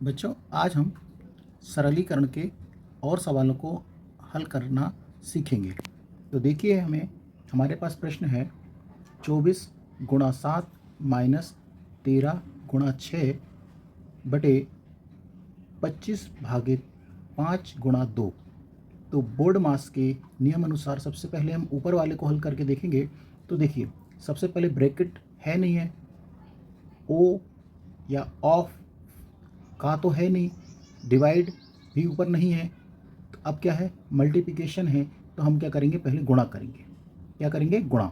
बच्चों, आज हम सरलीकरण के और सवालों को हल करना सीखेंगे। तो देखिए, हमारे पास प्रश्न है 24 × 7 माइनस 13 × 6 बटे 25/5 × 2। तो बोर्ड मास के नियम अनुसार सबसे पहले हम ऊपर वाले को हल करके देखेंगे। तो देखिए, सबसे पहले ब्रैकेट है नहीं है, ओ या ऑफ का तो है नहीं, डिवाइड भी ऊपर नहीं है, तो अब क्या है, मल्टीप्लिकेशन है। तो हम क्या करेंगे, पहले गुणा करेंगे। क्या करेंगे, गुणा।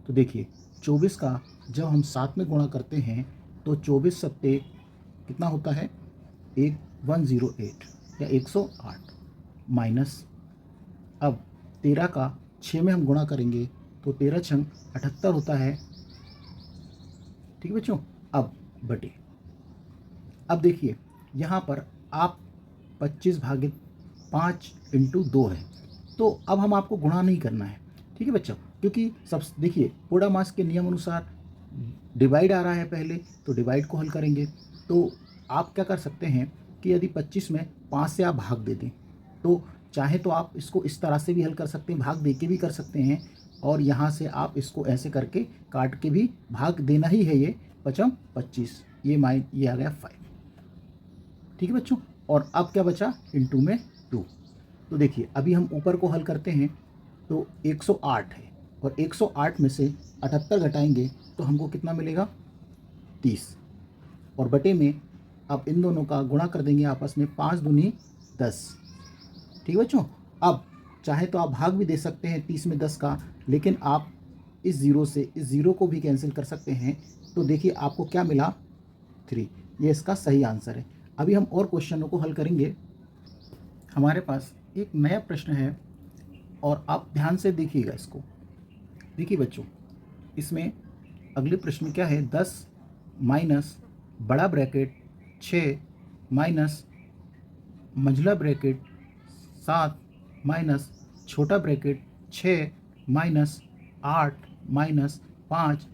तो देखिए, 24 का जब हम 7 में गुणा करते हैं तो 24 सत्ते कितना होता है, 108 या 108 माइनस। अब 13 का 6 में हम गुणा करेंगे तो 13 छंग 78 होता है। ठीक है बच्चों। अब बटे, अब देखिए यहाँ पर आप 25/5 × 2 है, तो अब हम आपको गुणा नहीं करना है। ठीक है बच्चों, क्योंकि सब देखिए पूरा मास के नियम अनुसार डिवाइड आ रहा है पहले, तो डिवाइड को हल करेंगे। तो आप क्या कर सकते हैं कि यदि 25 में 5 से आप भाग दे दें, तो चाहे तो आप इसको इस तरह से भी हल कर सकते हैं, भाग दे के भी कर सकते हैं, और यहाँ से आप इसको ऐसे करके काट के भी भाग देना ही है। ये 25, ये आ गया 5। ठीक है बच्चों। और अब क्या बचा, इनटू में 2। तो देखिए, अभी हम ऊपर को हल करते हैं तो 108 है, और 108 में से 78 घटाएंगे तो हमको कितना मिलेगा, 30। और बटे में अब इन दोनों का गुणा कर देंगे आपस में, 5 दूनी 10। ठीक है बच्चों। अब चाहे तो आप भाग भी दे सकते हैं 30 में 10 का, लेकिन आप इस ज़ीरो से इस ज़ीरो को भी कैंसिल कर सकते हैं। तो देखिए आपको क्या मिला, 3। ये इसका सही आंसर है। अभी हम और क्वेश्चनों को हल करेंगे। हमारे पास एक नया प्रश्न है और आप ध्यान से देखिएगा इसको। देखिए बच्चों, इसमें अगले प्रश्न में क्या है, 10 माइनस बड़ा ब्रैकेट 6 माइनस मंझला ब्रैकेट 7 माइनस छोटा ब्रैकेट 6 माइनस 8 माइनस 5,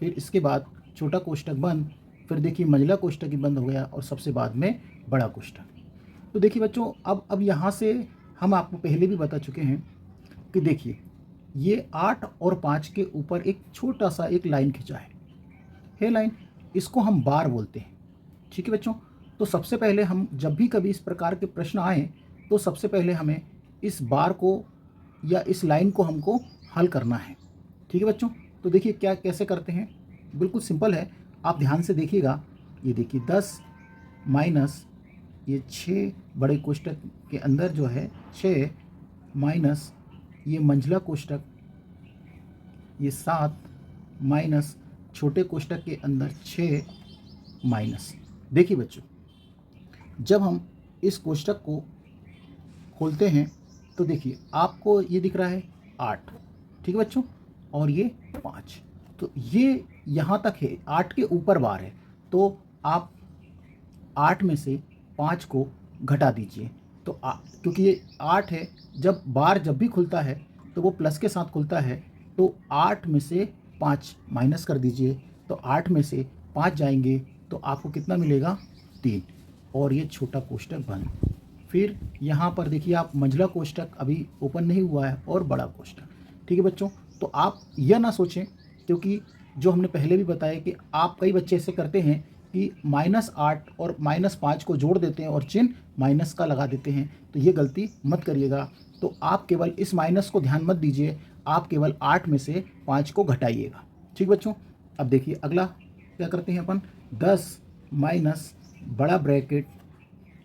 फिर इसके बाद छोटा कोष्टक बंद, फिर देखिए मंझला कोष्टक ही बंद हो गया, और सबसे बाद में बड़ा कोष्टक। तो देखिए बच्चों, अब यहाँ से हम आपको पहले भी बता चुके हैं कि देखिए ये 8 और 5 के ऊपर एक छोटा सा एक लाइन खिंचा है लाइन, इसको हम बार बोलते हैं। ठीक है बच्चों। तो सबसे पहले हम जब भी कभी इस प्रकार के प्रश्न आए, तो सबसे पहले हमें इस बार को या इस लाइन को हमको हल करना है। ठीक है बच्चों। तो देखिए क्या कैसे करते हैं, बिल्कुल सिंपल है, आप ध्यान से देखिएगा। ये देखिए 10 माइनस ये 6 बड़े कोष्टक के अंदर जो है 6 माइनस ये मंझला कोष्टक ये 7 माइनस छोटे कोष्टक के अंदर 6 माइनस। देखिए बच्चों, जब हम इस कोष्टक को खोलते हैं तो देखिए आपको ये दिख रहा है 8। ठीक है बच्चों, और ये 5। तो ये यहाँ तक है, 8 के ऊपर बार है, तो आप 8 में से 5 को घटा दीजिए। तो क्योंकि ये 8 है, जब बार जब भी खुलता है तो वो प्लस के साथ खुलता है, तो 8 में से 5 माइनस कर दीजिए। तो 8 में से 5 जाएंगे तो आपको कितना मिलेगा, 3, और ये छोटा कोष्टक बंद। फिर यहाँ पर देखिए आप मंझला कोष्टक अभी ओपन नहीं हुआ है, और बड़ा कोष्टक। ठीक है बच्चों। तो आप यह ना सोचें, क्योंकि जो हमने पहले भी बताया कि आप कई बच्चे ऐसे करते हैं कि -8 और -5 को जोड़ देते हैं और चिन्ह माइनस का लगा देते हैं, तो ये गलती मत करिएगा। तो आप केवल इस माइनस को ध्यान मत दीजिए, आप केवल 8 में से 5 को घटाइएगा। ठीक बच्चों। अब देखिए अगला क्या करते हैं अपन, 10 माइनस बड़ा ब्रैकेट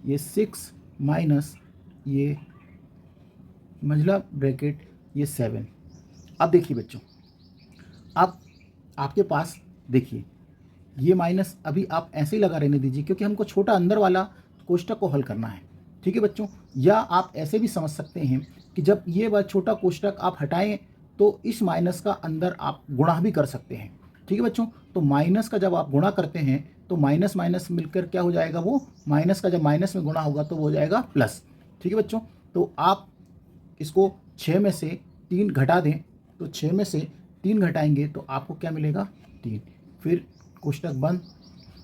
ये 6 माइनस ये मंझला ब्रैकेट ये 7। अब देखिए बच्चों, अब आपके पास देखिए ये माइनस अभी आप ऐसे ही लगा रहने दीजिए, क्योंकि हमको छोटा अंदर वाला कोष्टक को हल करना है। ठीक है बच्चों। या आप ऐसे भी समझ सकते हैं कि जब ये वह छोटा कोष्टक आप हटाएं तो इस माइनस का अंदर आप गुणा भी कर सकते हैं। ठीक है बच्चों। तो माइनस का जब आप गुणा करते हैं तो माइनस माइनस मिलकर क्या हो जाएगा, वो माइनस का जब माइनस में गुणा होगा तो वो हो जाएगा प्लस। ठीक है बच्चों। तो आप इसको 6 में से 3 घटा दें, तो 6 में से 3 घटाएंगे तो आपको क्या मिलेगा, 3। फिर कोष्टक बंद,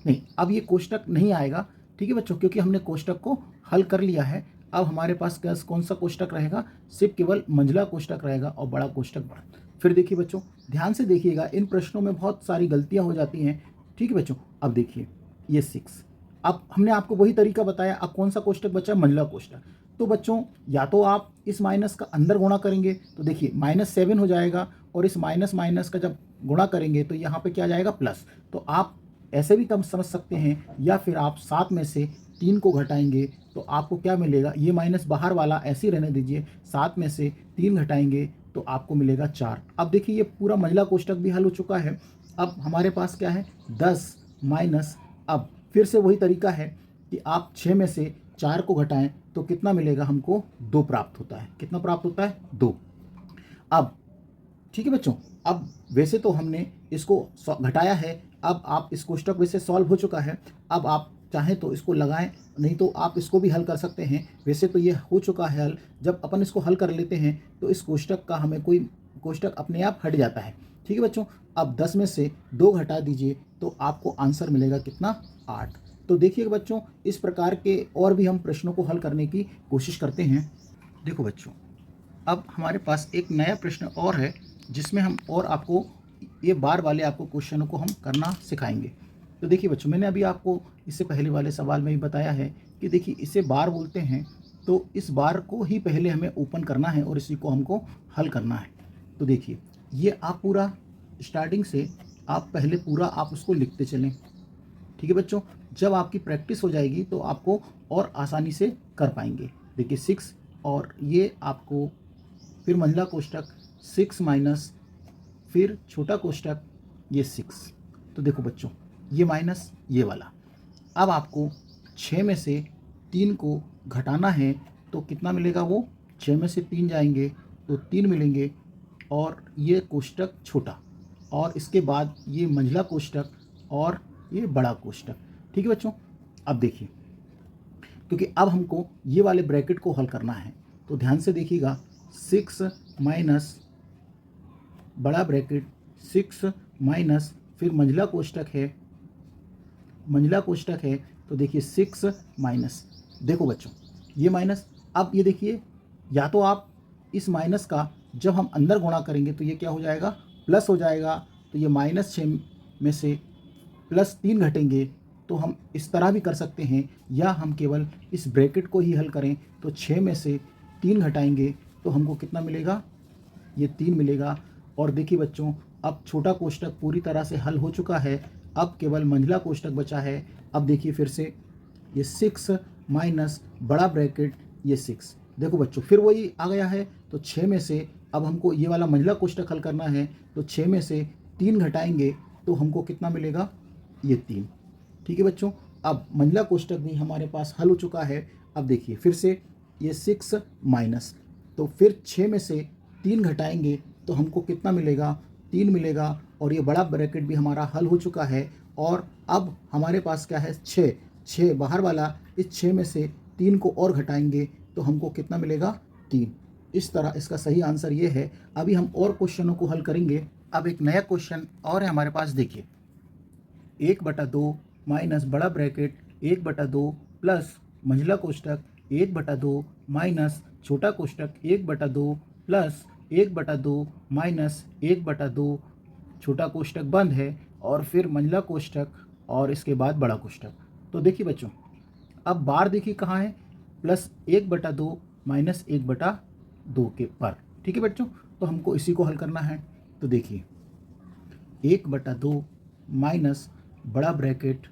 नहीं अब ये कोष्टक नहीं आएगा, ठीक है बच्चों, क्योंकि हमने कोष्टक को हल कर लिया है। अब हमारे पास कौन सा कोष्टक रहेगा, सिर्फ केवल मंझला कोष्टक रहेगा और बड़ा कोष्टक बड़ा। फिर देखिए बच्चों, ध्यान से देखिएगा, इन प्रश्नों में बहुत सारी गलतियां हो जाती हैं। ठीक है बच्चों, अब देखिए ये 6, अब हमने आपको वही तरीका बताया। अब कौन सा कोष्टक बचा, मंझला कोष्टक। तो बच्चों या तो आप इस माइनस का अंदर गुणा करेंगे तो देखिए -7 हो जाएगा, और इस माइनस माइनस का जब गुणा करेंगे तो यहाँ पे क्या आ जाएगा, प्लस। तो आप ऐसे भी कम समझ सकते हैं, या फिर आप 7 में से 3 को घटाएंगे तो आपको क्या मिलेगा, ये माइनस बाहर वाला ऐसे ही रहने दीजिए, 7 में से 3 घटाएंगे तो आपको मिलेगा 4। अब देखिए ये पूरा मंझला कोष्टक भी हल हो चुका है। अब हमारे पास क्या है, 10 माइनस, अब फिर से वही तरीका है कि आप 6 में से 4 को घटाएं तो कितना मिलेगा, हमको 2 प्राप्त होता है। कितना प्राप्त होता है, 2। अब ठीक है बच्चों, अब वैसे तो हमने इसको घटाया है, अब आप इस कोष्टक वैसे सॉल्व हो चुका है। अब आप चाहें तो इसको लगाएं, नहीं तो आप इसको भी हल कर सकते हैं। वैसे तो ये हो चुका है हल। जब अपन इसको हल कर लेते हैं तो इस कोष्टक का हमें कोई कोष्टक अपने आप हट जाता है। ठीक है बच्चों, अब 10 में से 2 घटा दीजिए तो आपको आंसर मिलेगा कितना, 8। तो देखिए बच्चों, इस प्रकार के और भी हम प्रश्नों को हल करने की कोशिश करते हैं। देखो बच्चों, अब हमारे पास एक नया प्रश्न और है, जिसमें हम और आपको ये बार वाले आपको क्वेश्चनों को हम करना सिखाएंगे। तो देखिए बच्चों, मैंने अभी आपको इससे पहले वाले सवाल में ही बताया है कि देखिए इसे बार बोलते हैं, तो इस बार को ही पहले हमें ओपन करना है और इसी को हमको हल करना है। तो देखिए ये आप पूरा स्टार्टिंग से आप पहले पूरा आप उसको लिखते चलें। ठीक है बच्चों, जब आपकी प्रैक्टिस हो जाएगी तो आपको और आसानी से कर पाएंगे। देखिए 6, और ये आपको फिर मंझला कोष्टक 6 माइनस, फिर छोटा कोष्टक ये 6। तो देखो बच्चों, ये माइनस ये वाला। अब आपको 6 में से 3 को घटाना है तो कितना मिलेगा, वो 6 में से 3 जाएंगे तो 3 मिलेंगे, और ये कोष्टक छोटा, और इसके बाद ये मंझला कोष्टक और ये बड़ा कोष्टक। ठीक है बच्चों, अब देखिए, क्योंकि अब हमको ये वाले ब्रैकेट को हल करना है तो ध्यान से देखिएगा, 6 माइनस बड़ा ब्रैकेट 6 माइनस, फिर मंझला कोष्टक है, मंझला कोष्टक है तो देखिए 6 माइनस। देखो बच्चों ये माइनस, अब ये देखिए, या तो आप इस माइनस का जब हम अंदर गुणा करेंगे तो ये क्या हो जाएगा, प्लस हो जाएगा। तो ये -6 में से +3 घटेंगे तो हम इस तरह भी कर सकते हैं, या हम केवल इस ब्रैकेट को ही हल करें तो 6 में से 3 घटाएंगे तो हमको कितना मिलेगा, ये 3 मिलेगा। और देखिए बच्चों, अब छोटा कोष्टक पूरी तरह से हल हो चुका है, अब केवल मंझला कोष्टक बचा है। अब देखिए फिर से ये 6 माइनस बड़ा ब्रैकेट ये 6। देखो बच्चों फिर वही आ गया है, तो 6 में से अब हमको ये वाला मंझला कोष्टक हल करना है, तो 6 में से 3 घटाएंगे तो हमको कितना मिलेगा, ये 3। ठीक है बच्चों, अब मंझला कोष्टक भी हमारे पास हल हो चुका है। अब देखिए फिर से ये 6 माइनस, तो फिर 6 में से 3 घटाएंगे तो हमको कितना मिलेगा, 3 मिलेगा, और ये बड़ा ब्रैकेट भी हमारा हल हो चुका है। और अब हमारे पास क्या है, 6 बाहर वाला, इस 6 में से 3 को और घटाएंगे तो हमको कितना मिलेगा, 3। इस तरह इसका सही आंसर ये है। अभी हम और क्वेश्चनों को हल करेंगे। अब एक नया क्वेश्चन और है हमारे पास, देखिए 1/2 माइनस बड़ा ब्रैकेट 1/2 प्लस मंझला कोष्टक 1/2 माइनस छोटा कोष्टक 1/2 प्लस 1/2 माइनस 1/2, छोटा कोष्टक बंद है, और फिर मंझला कोष्टक और इसके बाद बड़ा कोष्टक। तो देखिए बच्चों, अब बार देखिए कहाँ है, +1/2 माइनस 1/2 के पर। ठीक है बच्चों, तो हमको इसी को हल करना है। तो देखिए 1/2 माइनस बड़ा ब्रैकेट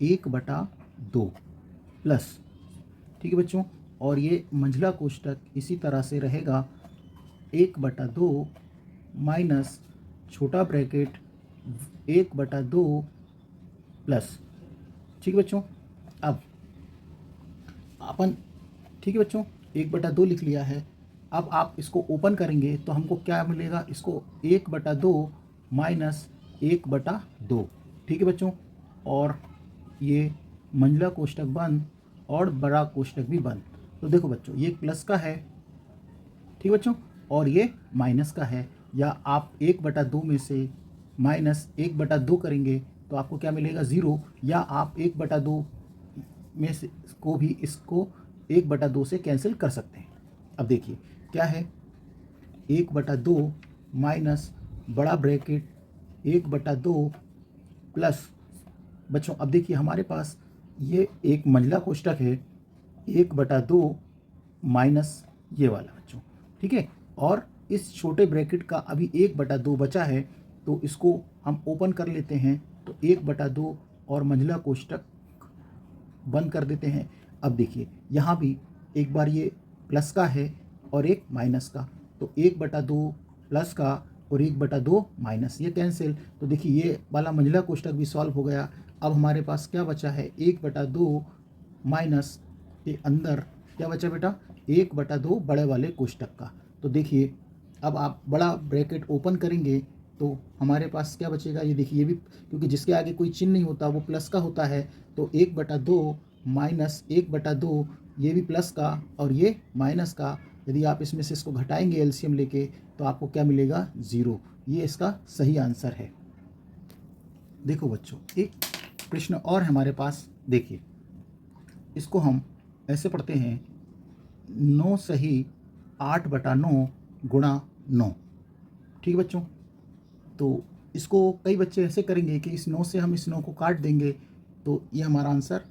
1/2 प्लस, ठीक है बच्चों, और ये मंझला कोष्टक इसी तरह से रहेगा, 1/2 माइनस छोटा ब्रैकेट 1/2 प्लस। ठीक है बच्चों, अब अपन, ठीक है बच्चों, 1/2 लिख लिया है। अब आप इसको ओपन करेंगे तो हमको क्या मिलेगा, इसको 1/2 माइनस 1/2। ठीक है बच्चों, और ये मंझला कोष्टक बंद और बड़ा कोष्टक भी बंद। तो देखो बच्चों, ये प्लस का है, ठीक बच्चों, और ये माइनस का है। या आप 1/2 में से माइनस 1/2 करेंगे तो आपको क्या मिलेगा, 0। या आप 1/2 में से को भी इसको 1/2 से कैंसिल कर सकते हैं। अब देखिए क्या है, 1/2 माइनस बड़ा ब्रैकेट 1/2 प्लस, बच्चों अब देखिए हमारे पास ये एक मंझला कोष्ठक है, 1/2 माइनस ये वाला बच्चों, ठीक है। और इस छोटे ब्रैकेट का अभी 1/2 बचा है, तो इसको हम ओपन कर लेते हैं, तो 1/2 और मंझला कोष्ठक बंद कर देते हैं। अब देखिए यहाँ भी एक बार ये प्लस का है और एक माइनस का, तो 1/2 प्लस का और 1/2 माइनस, ये कैंसिल। तो देखिए ये वाला मंझला कोष्ठक भी सॉल्व हो गया। अब हमारे पास क्या बचा है, 1/2 माइनस के अंदर क्या बचा बेटा, 1/2 बड़े वाले कोष्ठक का। तो देखिए अब आप बड़ा ब्रैकेट ओपन करेंगे तो हमारे पास क्या बचेगा, ये देखिए ये भी, क्योंकि जिसके आगे कोई चिन्ह नहीं होता वो प्लस का होता है, तो 1/2 माइनस 1/2, ये भी प्लस का और ये माइनस का। यदि आप इसमें से इसको घटाएंगे एलसीएम लेके तो आपको क्या मिलेगा, 0। ये इसका सही आंसर है। देखो बच्चों एक प्रश्न और हमारे पास, देखिए इसको हम ऐसे पढ़ते हैं, 9 सही 8/9 गुणा 9, ठीक है बच्चों। तो इसको कई बच्चे ऐसे करेंगे कि इस 9 से हम इस 9 को काट देंगे, तो ये हमारा आंसर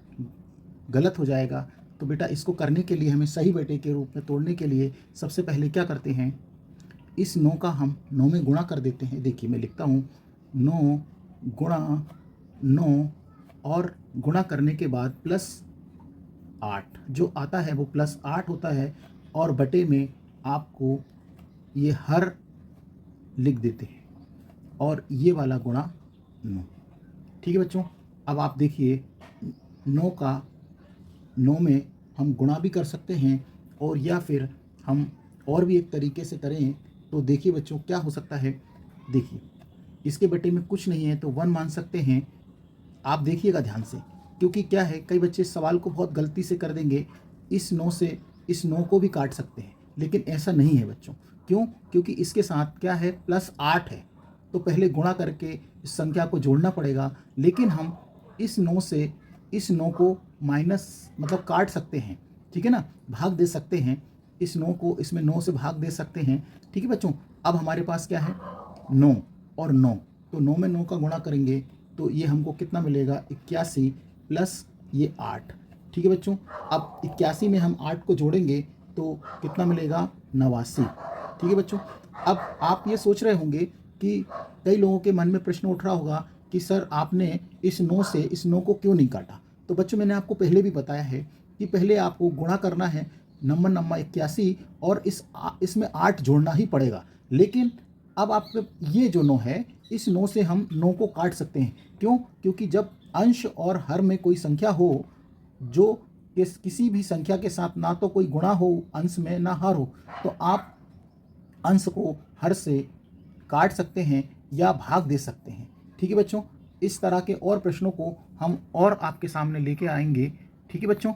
गलत हो जाएगा। तो बेटा इसको करने के लिए, हमें सही बेटे के रूप में तोड़ने के लिए सबसे पहले क्या करते हैं, इस 9 का हम 9 में गुणा कर देते हैं। देखिए मैं लिखता हूँ 9 गुणा 9 और गुणा करने के बाद प्लस 8 जो आता है वो प्लस 8 होता है, और बटे में आपको ये हर लिख देते हैं और ये वाला गुणा 9, ठीक है बच्चों। अब आप देखिए 9 का 9 में हम गुणा भी कर सकते हैं, और या फिर हम और भी एक तरीके से करें तो देखिए बच्चों क्या हो सकता है। देखिए इसके बटे में कुछ नहीं है तो 1 मान सकते हैं। आप देखिएगा ध्यान से, क्योंकि क्या है कई बच्चे सवाल को बहुत गलती से कर देंगे, इस 9 से इस 9 को भी काट सकते हैं, लेकिन ऐसा नहीं है बच्चों। क्यों, क्योंकि इसके साथ क्या है, प्लस 8 है, तो पहले गुणा करके इस संख्या को जोड़ना पड़ेगा। लेकिन हम इस 9 से इस 9 को माइनस मतलब काट सकते हैं, ठीक है ना, भाग दे सकते हैं, इस 9 को इसमें 9 से भाग दे सकते हैं, ठीक है बच्चों। अब हमारे पास क्या है, 9 और 9, तो 9 में 9 का गुणा करेंगे तो ये हमको कितना मिलेगा, 81 प्लस ये 8, ठीक है बच्चों। अब 81 में हम 8 को जोड़ेंगे तो कितना मिलेगा, 89, ठीक है बच्चों। अब आप ये सोच रहे होंगे कि कई लोगों के मन में प्रश्न उठ रहा होगा कि सर आपने इस 9 से इस 9 को क्यों नहीं काटा। तो बच्चों मैंने आपको पहले भी बताया है कि पहले आपको गुणा करना है, नंबर 81 और इसमें 8 जोड़ना ही पड़ेगा। लेकिन अब आपके ये जो 9 है, इस 9 से हम 9 को काट सकते हैं। क्यों, क्योंकि जब अंश और हर में कोई संख्या हो जो किसी भी संख्या के साथ ना तो कोई गुणा हो अंश में ना हर हो, तो आप अंश को हर से काट सकते हैं या भाग दे सकते हैं, ठीक है बच्चों। इस तरह के और प्रश्नों को हम और आपके सामने लेके आएंगे, ठीक है बच्चों।